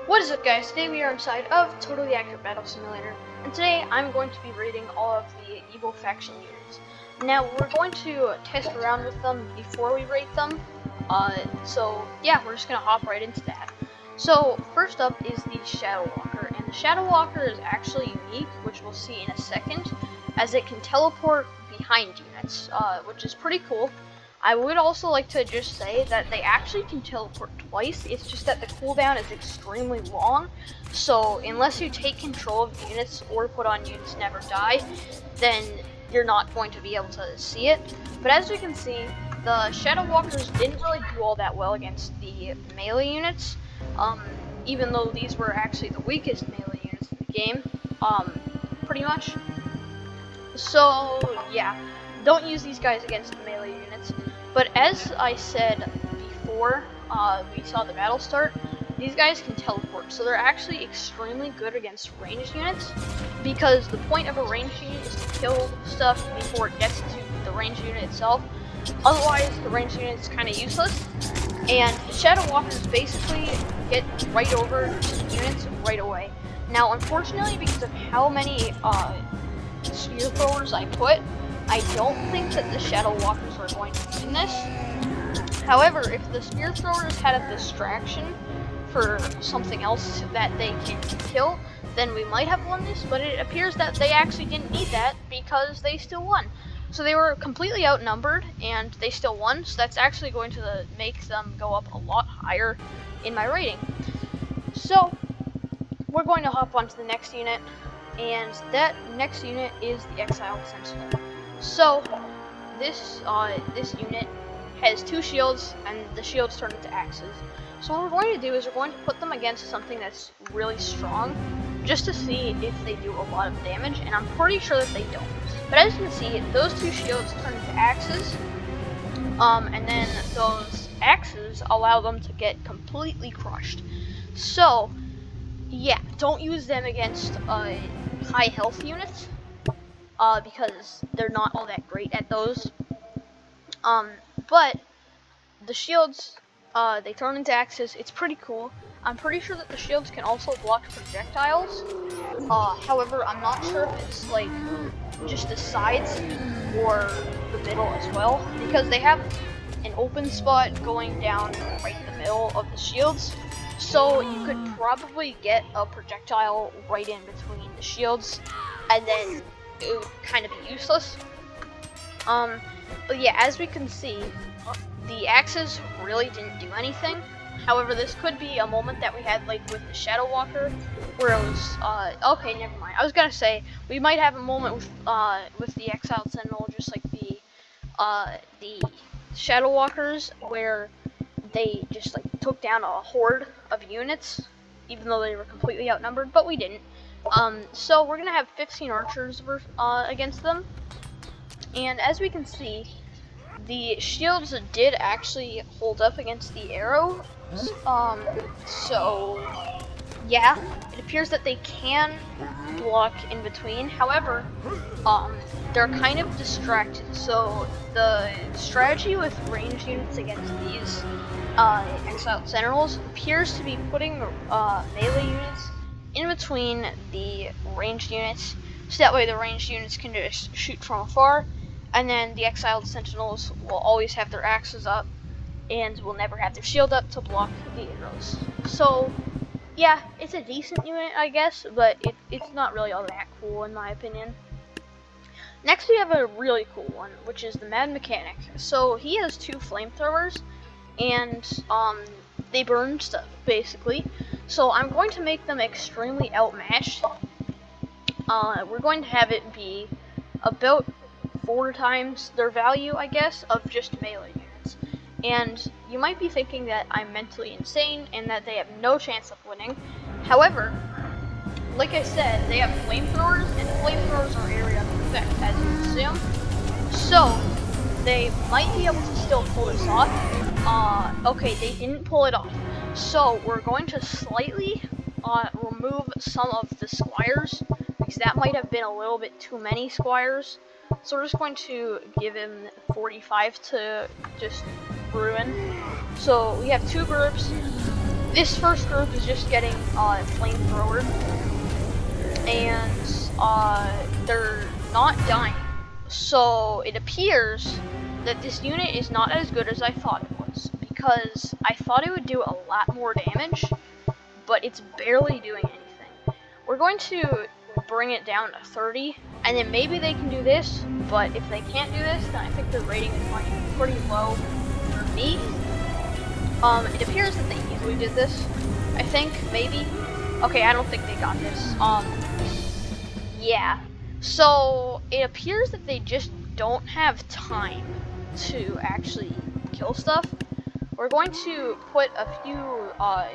What is up, guys? Today we are inside of Totally Accurate Battle Simulator, and today I'm going to be rating all of the evil faction units. Now, we're going to test around with them before we rate them, so yeah, we're just going to hop right into that. So, first up is the Shadow Walker, and the Shadow Walker is actually unique, which we'll see in a second, as it can teleport behind units, which is pretty cool. I would also like to just say that they actually can teleport twice. It's just that the cooldown is extremely long, so unless you take control of the units or put on units never die, then you're not going to be able to see it. But as we can see, the Shadow Walkers didn't really do all that well against the melee units, even though these were actually the weakest melee units in the game, pretty much. So yeah, don't use these guys against the melee units. But as I said before we saw the battle start, these guys can teleport, so they're actually extremely good against ranged units, because the point of a ranged unit is to kill stuff before it gets to the ranged unit itself. Otherwise, the ranged unit is kind of useless, and Shadow Walkers basically get right over to the units right away. Now, unfortunately, because of how many spear throwers I put, I don't think that the Shadow Walkers are going to win this. However, if the spear throwers had a distraction for something else that they can kill, then we might have won this, but it appears that they actually didn't need that because they still won. So they were completely outnumbered and they still won, so that's actually going to make them go up a lot higher in my rating. So we're going to hop onto the next unit, and that next unit is the Exile Sentinel. So this unit has two shields, and the shields turn into axes. So what we're going to do is we're going to put them against something that's really strong, just to see if they do a lot of damage, and I'm pretty sure that they don't. But as you can see, those two shields turn into axes, and then those axes allow them to get completely crushed. So yeah, don't use them against high health units, because they're not all that great at those. But the shields, they turn into axes. It's pretty cool. I'm pretty sure that the shields can also block projectiles. However, I'm not sure if it's like just the sides or the middle as well, because they have an open spot going down right in the middle of the shields. So you could probably get a projectile right in between the shields, and then it would kind of be useless. But yeah, as we can see, the axes really didn't do anything. However, this could be a moment that we had like with the Shadow Walker, where it was, okay, never mind. I was gonna say, we might have a moment with the Exiled Sentinel, just like the Shadow Walkers, where they just like took down a horde of units, even though they were completely outnumbered, but we didn't. So we're gonna have 15 archers against them, and as we can see, the shields did actually hold up against the arrows. So yeah, it appears that they can block in between. However, they're kind of distracted. So the strategy with ranged units against these Exiled Sentinels appears to be putting melee units in between the ranged units, so that way the ranged units can just shoot from afar, and then the Exiled Sentinels will always have their axes up and will never have their shield up to block the arrows. So yeah, it's a decent unit, I guess, but it's not really all that cool in my opinion. Next we have a really cool one, which is the Mad Mechanic. So he has two flamethrowers, and they burn stuff basically. So I'm going to make them extremely outmatched. We're going to have it be about 4 times their value, I guess, of just melee units. And you might be thinking that I'm mentally insane and that they have no chance of winning. However, like I said, they have flamethrowers, and the flamethrowers are area of effect, as you assume. So they might be able to still pull this off. Okay, they didn't pull it off. So we're going to slightly remove some of the squires, because that might have been a little bit too many squires. So we're just going to give him 45 to just ruin. So we have 2 groups. this first group is just getting flamethrower, and they're not dying. So it appears that this unit is not as good as I thought it was, because I thought it would do a lot more damage, but it's barely doing anything. We're going to bring it down to 30, and then maybe they can do this, but if they can't do this, then I think their rating is going to be pretty low for me. It appears that they easily did this, I think, maybe. Okay, I don't think they got this. Yeah. So, it appears that they just don't have time to actually kill stuff. We're going to put a few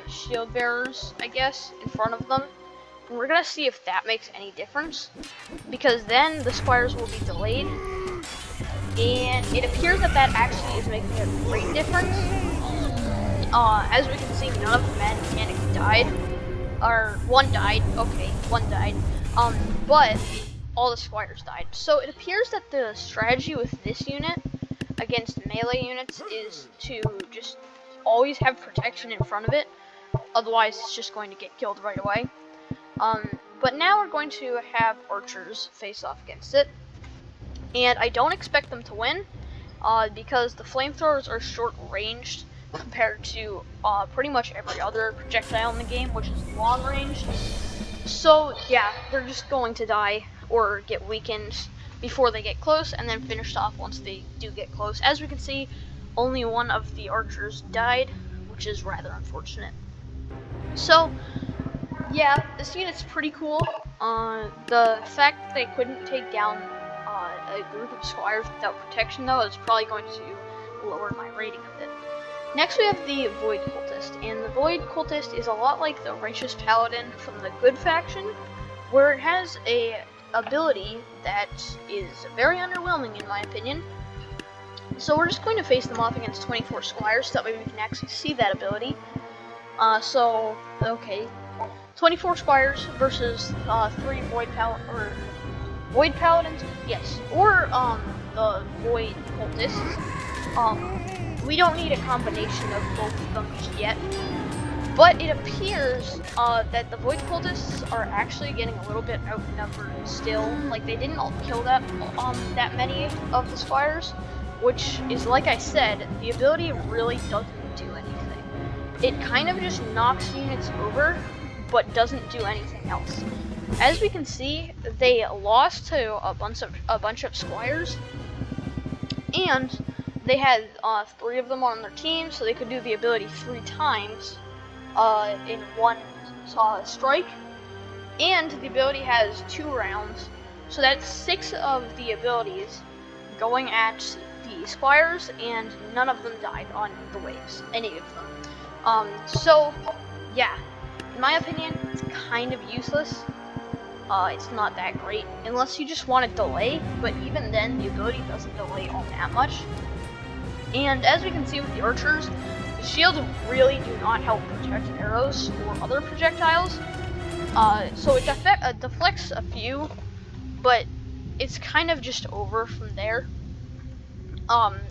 shield bearers, I guess, in front of them. And we're going to see if that makes any difference. Because then the squires will be delayed. And it appears that that actually is making a great difference. As we can see, none of the mad mechanics died. Or, one died. Okay, one died. But all the squires died. So it appears that the strategy with this unit against melee units is to just always have protection in front of it. Otherwise, it's just going to get killed right away. But now we're going to have archers face off against it. And I don't expect them to win, because the flamethrowers are short-ranged compared to pretty much every other projectile in the game, which is long-ranged. So, yeah, they're just going to die or get weakened before they get close, and then finished off once they do get close. As we can see, only one of the archers died, which is rather unfortunate. So, yeah, this unit's pretty cool. The fact that they couldn't take down a group of squires without protection, though, is probably going to lower my rating a bit. Next we have the Void Cultist, and the Void Cultist is a lot like the Righteous Paladin from the Good faction, where it has a ability that is very underwhelming in my opinion. So we're just going to face them off against 24 squires, so that way we can actually see that ability. Okay, 24 squires versus 3 Void Paladins, yes, or the Void Cultists. We don't need a combination of both of them just yet, but it appears that the Void Cultists are actually getting a little bit outnumbered still. Like, they didn't all kill that many of the squires, which is, like I said, the ability really doesn't do anything. It kind of just knocks units over, but doesn't do anything else. As we can see, they lost to a bunch of squires, and they had 3 of them on their team, so they could do the ability 3 times in one strike. And the ability has 2 rounds, so that's 6 of the abilities going at the squires, and none of them died on the waves, any of them. So, yeah, in my opinion, it's kind of useless. It's not that great, unless you just want to delay, but even then, the ability doesn't delay all that much. And as we can see with the archers, the shields really do not help protect arrows or other projectiles. So it deflects a few, but it's kind of just over from there.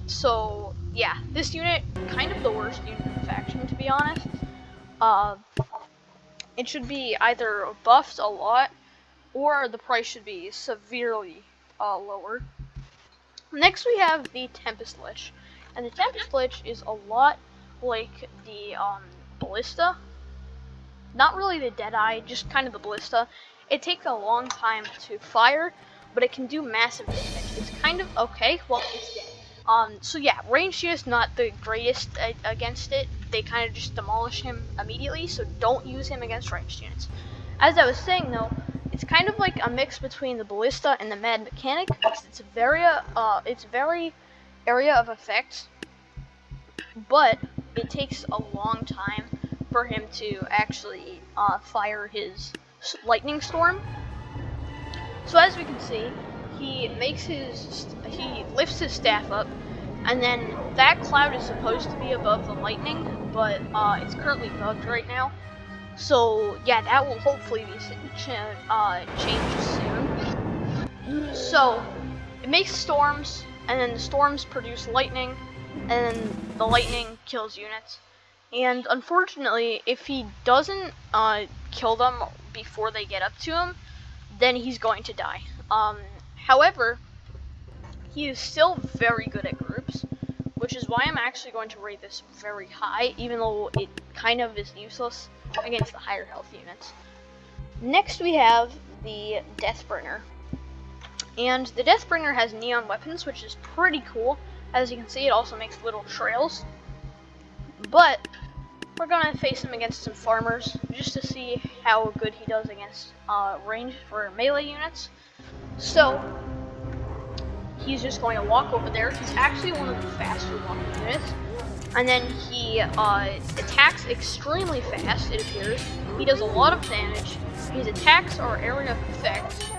So yeah, this unit, kind of the worst unit in the faction, to be honest. It should be either buffed a lot, or the price should be severely lower. Next we have the Tempest Glitch. And the Tempest Glitch is a lot like the Ballista. Not really the Deadeye, just kind of the Ballista. It takes a long time to fire, but it can do massive damage. It's kind of okay, well, it's dead. So yeah, ranged units not the greatest against it. They kind of just demolish him immediately, so don't use him against ranged units. As I was saying though, it's kind of like a mix between the Ballista and the Mad Mechanic, because it's very area of effect, but it takes a long time for him to actually fire his lightning storm. So as we can see, he lifts his staff up, and then that cloud is supposed to be above the lightning, but it's currently bugged right now. So yeah, that will hopefully be changed soon. So it makes storms, and then the storms produce lightning, and then the lightning kills units. And unfortunately, if he doesn't kill them before they get up to him, then he's going to die. However, he is still very good at groups, which is why I'm actually going to rate this very high, even though it kind of is useless against the higher health units. Next we have the Deathbringer. And the Deathbringer has neon weapons, which is pretty cool. As you can see, it also makes little trails. But we're gonna face him against some farmers, just to see how good he does against range for melee units. So, he's just going to walk over there. He's actually one of the faster walking units. And then he attacks extremely fast, it appears. He does a lot of damage. His attacks are area of effect.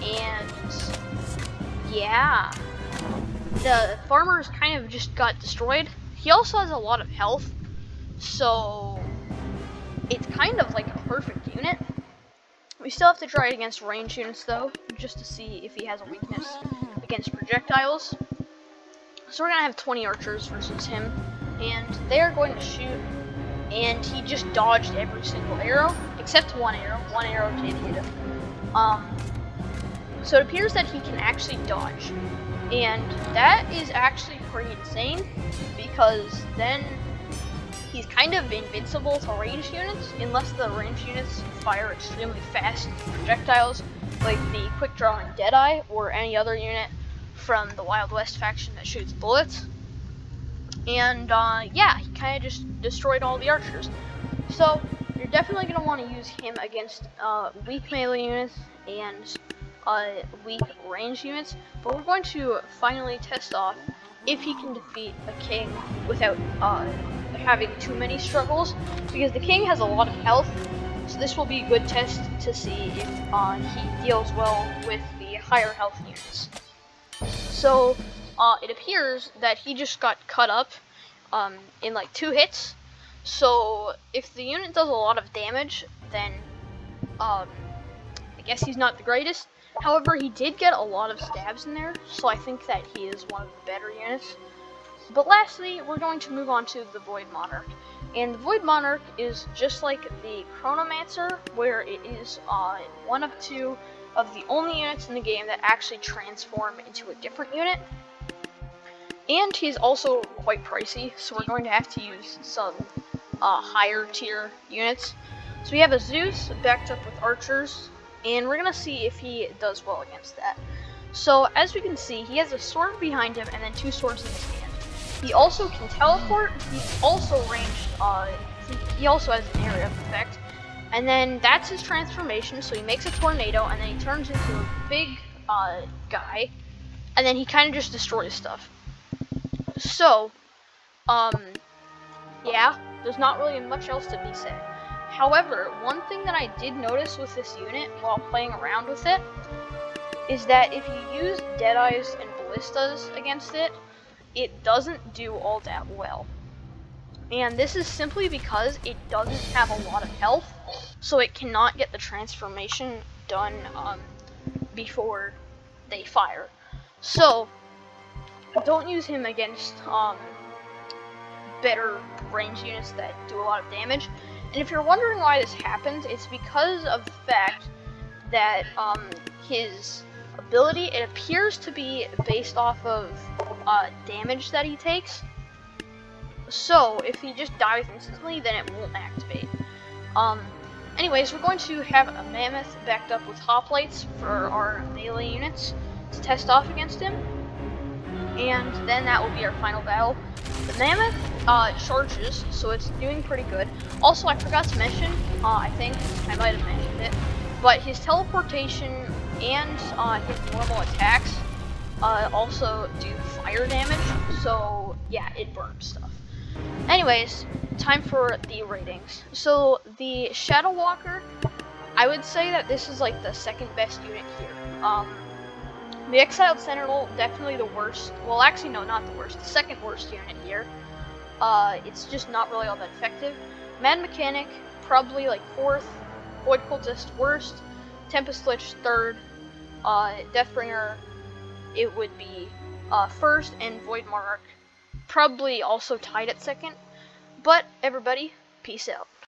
And yeah. The farmers kind of just got destroyed. He also has a lot of health, so it's kind of like a perfect unit. We still have to try it against range units though, just to see if he has a weakness against projectiles. So we're gonna have 20 archers versus him, and they are going to shoot, and he just dodged every single arrow, except one arrow. One arrow did hit him. So it appears that he can actually dodge, and that is actually pretty insane, because then he's kind of invincible to range units, unless the range units fire extremely fast projectiles, like the quick drawing Deadeye, or any other unit from the Wild West faction that shoots bullets. And yeah, he kind of just destroyed all the archers. So you're definitely going to want to use him against weak melee units and weak range units, but we're going to finally test off if he can defeat a king without having too many struggles, because the king has a lot of health, so this will be a good test to see if he deals well with the higher health units. So it appears that he just got cut up in like 2 hits, so if the unit does a lot of damage, then I guess he's not the greatest. However, he did get a lot of stabs in there, so I think that he is one of the better units. But lastly, we're going to move on to the Void Monarch. And the Void Monarch is just like the Chronomancer, where it is one of 2 of the only units in the game that actually transform into a different unit. And he's also quite pricey, so we're going to have to use some higher tier units. So we have a Zeus backed up with archers, and we're going to see if he does well against that. So as we can see, he has a sword behind him and then 2 swords in his hand. He also can teleport. He's also ranged. He also has an area of effect, and then that's his transformation. So he makes a tornado, and then he turns into a big guy, and then he kind of just destroys stuff. So, yeah, there's not really much else to be said. However, one thing that I did notice with this unit while playing around with it is that if you use Deadeyes and Ballistas against it, it doesn't do all that well. And this is simply because it doesn't have a lot of health, so it cannot get the transformation done before they fire. So don't use him against better range units that do a lot of damage. And if you're wondering why this happens, it's because of the fact that his ability, it appears to be based off of damage that he takes. So if he just dies instantly, then it won't activate. Anyways, we're going to have a Mammoth backed up with hoplites for our melee units to test off against him. And then that will be our final battle. The Mammoth charges, so it's doing pretty good. Also, I forgot to mention, I think I might have mentioned it, but his teleportation and his normal attacks also do fire damage, so yeah, it burns stuff. Anyways, time for the ratings. So the Shadow Walker, I would say that this is like the second best unit here. The Exiled Sentinel, definitely the worst. Well, actually, no, not the worst. The second worst unit here. It's just not really all that effective. Mad Mechanic, probably like 4th. Void Cultist, worst. Tempest Glitch, 3rd. Deathbringer, it would be 1st, and Void Monarch, probably also tied at 2nd. But everybody, peace out.